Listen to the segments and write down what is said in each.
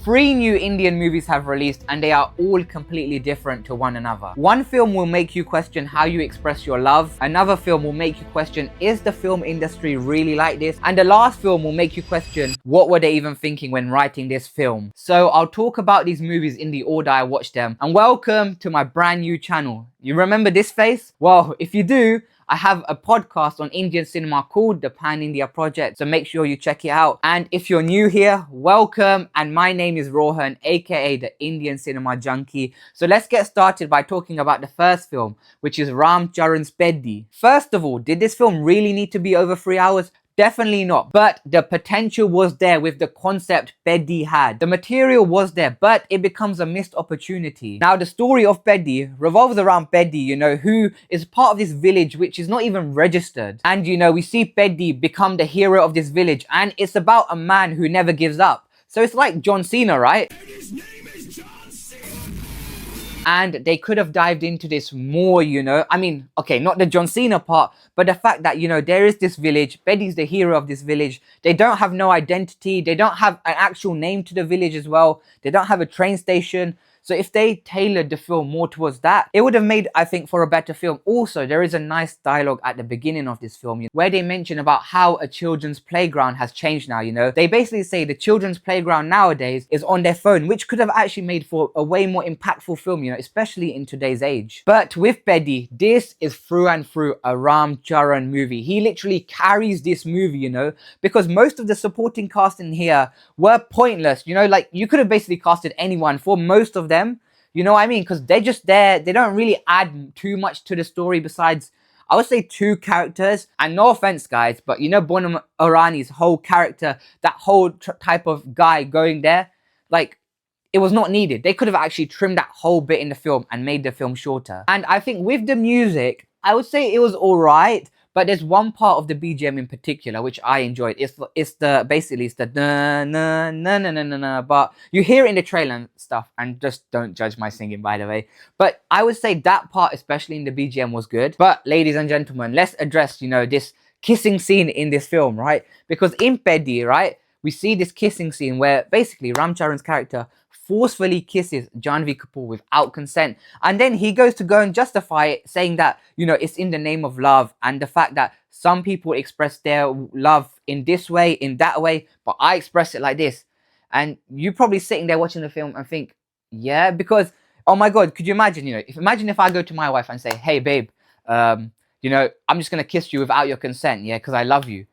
Three new Indian movies have released and they are all completely different to one another. One film will make you question how you express your love. Another film will make you question, is the film industry really like this? And the last film will make you question, what were they even thinking when writing this film? So I'll talk about these movies in the order I watched them. And welcome to my brand new channel. You remember this face? Well, if you do, I have a podcast on Indian cinema called The Pan India Project, so make sure you check it out. And if you're new here, welcome. And my name is Roshan, aka the Indian Cinema Junkie. So let's get started by talking about the first film, which is Ram Charan's Peddi. First of all, did this film really need to be over 3 hours? Definitely not, but the potential was there with the concept Peddi had. The material was there, but it becomes a missed opportunity. Now, the story of Peddi revolves around Peddi, who is part of this village which is not even registered. And, we see Peddi become the hero of this village, and it's about a man who never gives up. So it's like John Cena, right? And they could have dived into this more, I mean, okay, not the John Cena part, but the fact that, there is this village, Peddi's the hero of this village. They don't have no identity. They don't have an actual name to the village as well. They don't have a train station. So if they tailored the film more towards that, it would have made, I think, for a better film. Also, there is a nice dialogue at the beginning of this film where they mention about how a children's playground has changed now, They basically say the children's playground nowadays is on their phone, which could have actually made for a way more impactful film, especially in today's age. But with Peddi, this is through and through a Ram Charan movie. He literally carries this movie, because most of the supporting cast in here were pointless, like you could have basically casted anyone for most of them. You know what I mean? Because they're just there. They don't really add too much to the story besides, I would say, two characters. And no offense, guys, but Bonham Irani's whole character, that whole type of guy going there, like, it was not needed. They could have actually trimmed that whole bit in the film and made the film shorter. And I think with the music, I would say it was all right. But there's one part of the BGM in particular which I enjoyed. It's the na na na na na na. But you hear it in the trailer and stuff, and just don't judge my singing, by the way. But I would say that part, especially in the BGM, was good. But ladies and gentlemen, let's address this kissing scene in this film, right? Because in Peddi, right, we see this kissing scene where basically Ram Charan's character forcefully kisses Janhvi Kapoor without consent. And then he goes to go and justify it, saying that, it's in the name of love and the fact that some people express their love in this way, in that way, but I express it like this. And you're probably sitting there watching the film and think, yeah, because, oh my God, could you imagine, imagine if I go to my wife and say, hey, babe, I'm just going to kiss you without your consent, yeah, because I love you.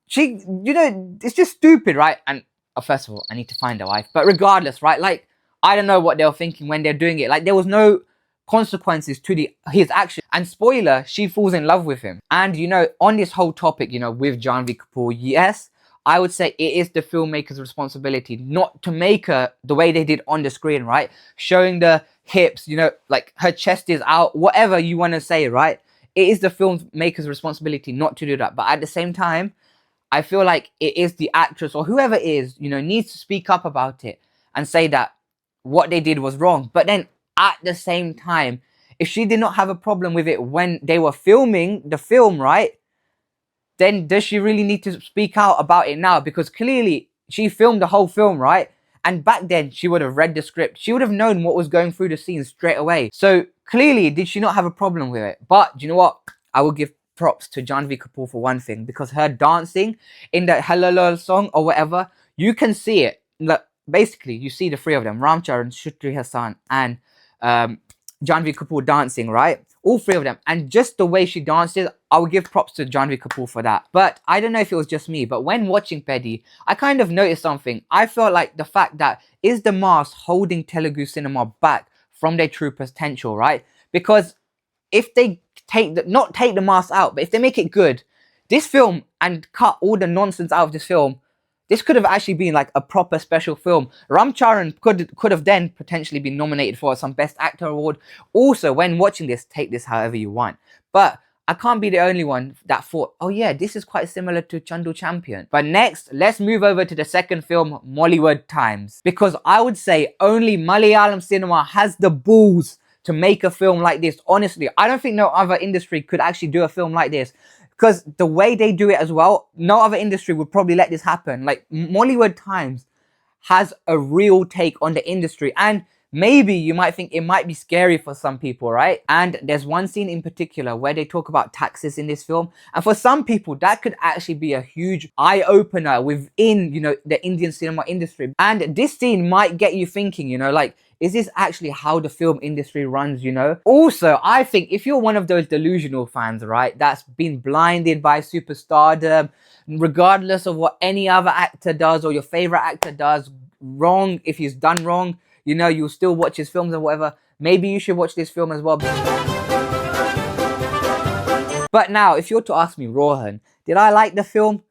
She, it's just stupid, right? And first of all, I need to find a wife. But regardless, right? Like, I don't know what they were thinking when they're doing it. Like, there was no consequences to his action. And spoiler, she falls in love with him. And, on this whole topic, with Janhvi Kapoor, yes, I would say it is the filmmaker's responsibility not to make her the way they did on the screen, right? Showing the hips, like her chest is out, whatever you want to say, right? It is the filmmaker's responsibility not to do that. But at the same time, I feel like it is the actress or whoever it is, needs to speak up about it and say that what they did was wrong. But then at the same time, if she did not have a problem with it when they were filming the film, right, then does she really need to speak out about it now? Because clearly she filmed the whole film, right? And back then she would have read the script. She would have known what was going through the scenes straight away. So clearly, did she not have a problem with it? But do you know what? I will give props to Janhvi Kapoor for one thing, because her dancing in the Hello song or whatever, you can see it. Like, basically, you see the three of them, Ram Charan, Shutri Hassan, and Janhvi Kapoor dancing, right? All three of them. And just the way she dances, I would give props to Janhvi Kapoor for that. But I don't know if it was just me, but when watching Peddi, I kind of noticed something. I felt like the fact that is the mass holding Telugu cinema back from their true potential, right? Because if they not take the mask out, but if they make it good, this film, and cut all the nonsense out of this film, this could have actually been like a proper special film. Ram Charan could have then potentially been nominated for some Best Actor award. Also, when watching this, take this however you want. But I can't be the only one that thought, oh yeah, this is quite similar to Chandu Champion. But next, let's move over to the second film, Mollywood Times. Because I would say only Malayalam cinema has the balls to make a film like this. Honestly, I don't think no other industry could actually do a film like this. Because the way they do it as well, no other industry would probably let this happen. Like, Mollywood Times has a real take on the industry. And maybe you might think it might be scary for some people, right? And there's one scene in particular where they talk about taxes in this film. And for some people, that could actually be a huge eye-opener within, you know, the Indian cinema industry. And this scene might get you thinking, you know, like, is this actually how the film industry runs, you know? Also, I think if you're one of those delusional fans, right, that's been blinded by superstardom, regardless of what any other actor does or your favorite actor does wrong, if he's done wrong, you know, you'll still watch his films and whatever, maybe you should watch this film as well. But now, if you're to ask me, Rohan, did I like the film?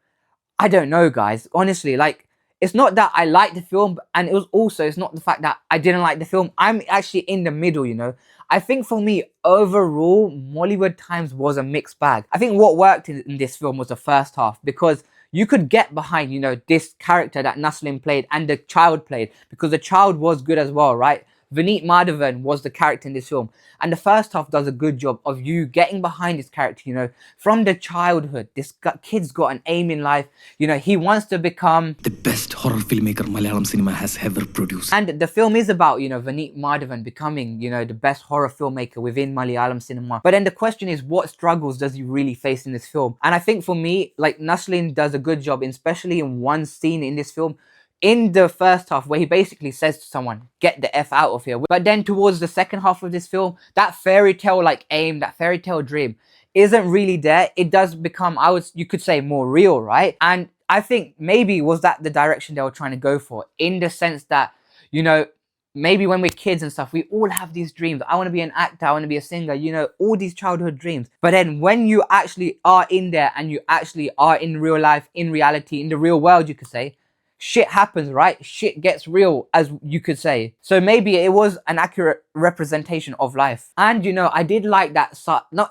I don't know, guys. Honestly, like, it's not that I liked the film, and it's not the fact that I didn't like the film. I'm actually in the middle, you know. I think for me, overall, Mollywood Times was a mixed bag. I think what worked in this film was the first half, because you could get behind, you know, this character that Naslen played and the child played, because the child was good as well, right? Vineet Madhavan was the character in this film, and the first half does a good job of you getting behind this character, you know, from the childhood. This kid's got an aim in life, you know, he wants to become the best horror filmmaker Malayalam cinema has ever produced. And the film is about, you know, Vineet Madhavan becoming, you know, the best horror filmmaker within Malayalam cinema. But then the question is, what struggles does he really face in this film? And I think for me, like, Naslen does a good job, especially in one scene in this film, in the first half, where he basically says to someone, get the F out of here. But then towards the second half of this film, that fairy tale like aim, that fairy tale dream isn't really there. It does become, you could say, more real, right? And I think maybe was that the direction they were trying to go for, in the sense that, you know, maybe when we're kids and stuff, we all have these dreams. I want to be an actor, I want to be a singer, you know, all these childhood dreams. But then when you actually are in there and you actually are in real life, in reality, in the real world, you could say, shit happens, right? Shit gets real, as you could say. So maybe it was an accurate representation of life. And, you know, I did like that,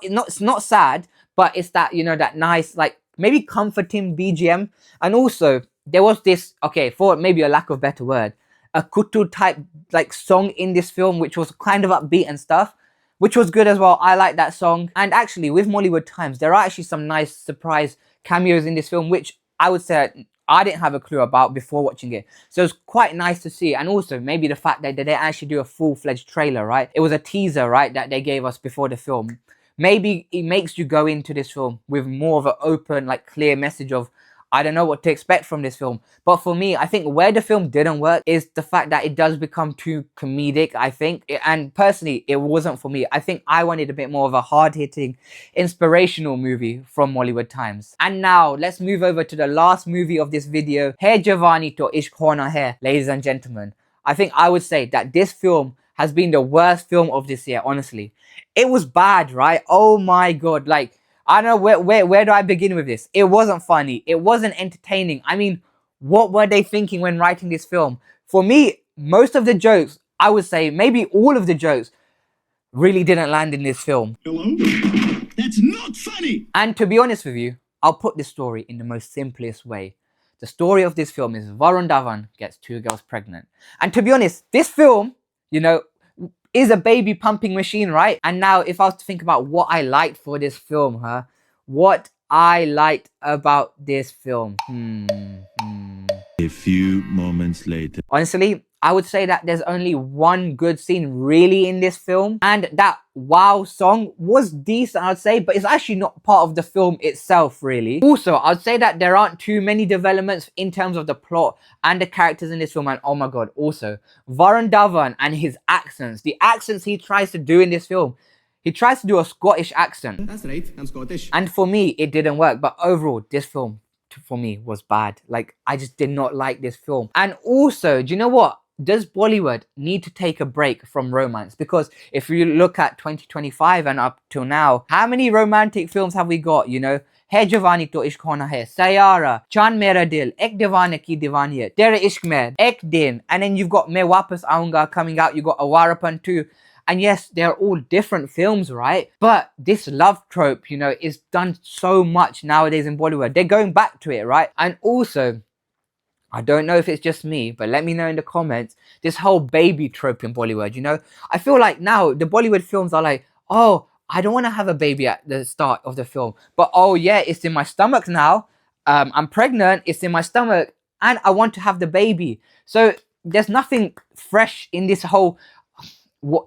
it's not sad, but it's that, you know, that nice, like, maybe comforting BGM. And also, there was this, okay, for maybe a lack of better word, a kutu type, like, song in this film, which was kind of upbeat and stuff, which was good as well. I like that song. And actually, with Mollywood Times, there are actually some nice surprise cameos in this film, which I would say I didn't have a clue about before watching it. So it's quite nice to see. And also maybe the fact that they didn't actually do a full-fledged trailer, right? It was a teaser, right, that they gave us before the film. Maybe it makes you go into this film with more of an open, like, clear message of, I don't know what to expect from this film. But for me, I think where the film didn't work is the fact that it does become too comedic, I think. And personally, it wasn't for me. I think I wanted a bit more of a hard-hitting, inspirational movie from Mollywood Times. And now, let's move over to the last movie of this video, Hai Jawani to Ishq Hona Hai, ladies and gentlemen. I think I would say that this film has been the worst film of this year, honestly. It was bad, right? Oh my god, like, I don't know where do I begin with this. It wasn't funny. It wasn't entertaining. I mean, what were they thinking when writing this film? For me, most of the jokes, I would say maybe all of the jokes, really didn't land in this film. Hello? That's not funny! And to be honest with you, I'll put this story in the most simplest way. The story of this film is Varun Dhawan gets 2 girls pregnant. And to be honest, this film, you know, is a baby pumping machine, right? And now, if I was to think about what I liked for this film, what I liked about this film, A few moments later. honestly, I would say that there's only one good scene really in this film, and that wow song was decent, I'd say, but it's actually not part of the film itself, really. Also, I'd say that there aren't too many developments in terms of the plot and the characters in this film, and oh my god, also, Varun Dhawan and his accents, the accents he tries to do in this film, he tries to do a Scottish accent. That's right, I'm Scottish. And for me, it didn't work, but overall, this film, for me, was bad. Like, I just did not like this film. And also, do you know what? Does Bollywood need to take a break from romance? Because if you look at 2025 and up till now, how many romantic films have we got, you know? Hai Jawani to Ishq Hona Hai, Sayara, Chand Mera Dil, Ek Dewane Ki Diwani, Tere Ishq Mein, Ek Din, and then you've got Main Wapas Aunga coming out, you got Awarapan too. And yes, they're all different films, right? But this love trope, you know, is done so much nowadays in Bollywood. They're going back to it, right? And also, I don't know if it's just me, but let me know in the comments, this whole baby trope in Bollywood, you know? I feel like now the Bollywood films are like, oh, I don't want to have a baby at the start of the film. But oh yeah, it's in my stomach now. I'm pregnant, it's in my stomach. and I want to have the baby. So there's nothing fresh in this whole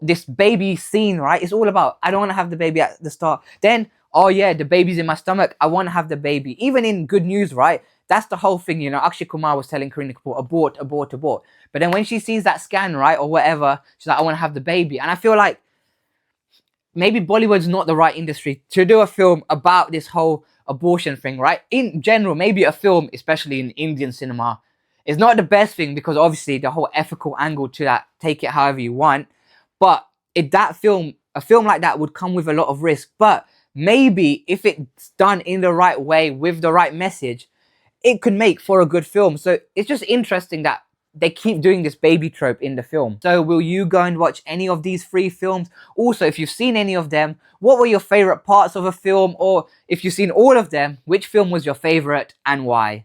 this baby scene, right? It's all about, I don't want to have the baby at the start. Then, oh yeah, the baby's in my stomach, I want to have the baby. Even in Good News, right? That's the whole thing, you know. Akshay Kumar was telling Kareena Kapoor, abort, abort, abort. But then when she sees that scan, right, or whatever, she's like, I want to have the baby. And I feel like maybe Bollywood's not the right industry to do a film about this whole abortion thing, right? In general, maybe a film, especially in Indian cinema, is not the best thing, because obviously the whole ethical angle to that, take it however you want. But if a film like that would come with a lot of risk. But maybe if it's done in the right way, with the right message, it could make for a good film. So it's just interesting that they keep doing this baby trope in the film. So will you go and watch any of these 3 films? Also, if you've seen any of them, what were your favorite parts of a film? Or if you've seen all of them, which film was your favorite and why?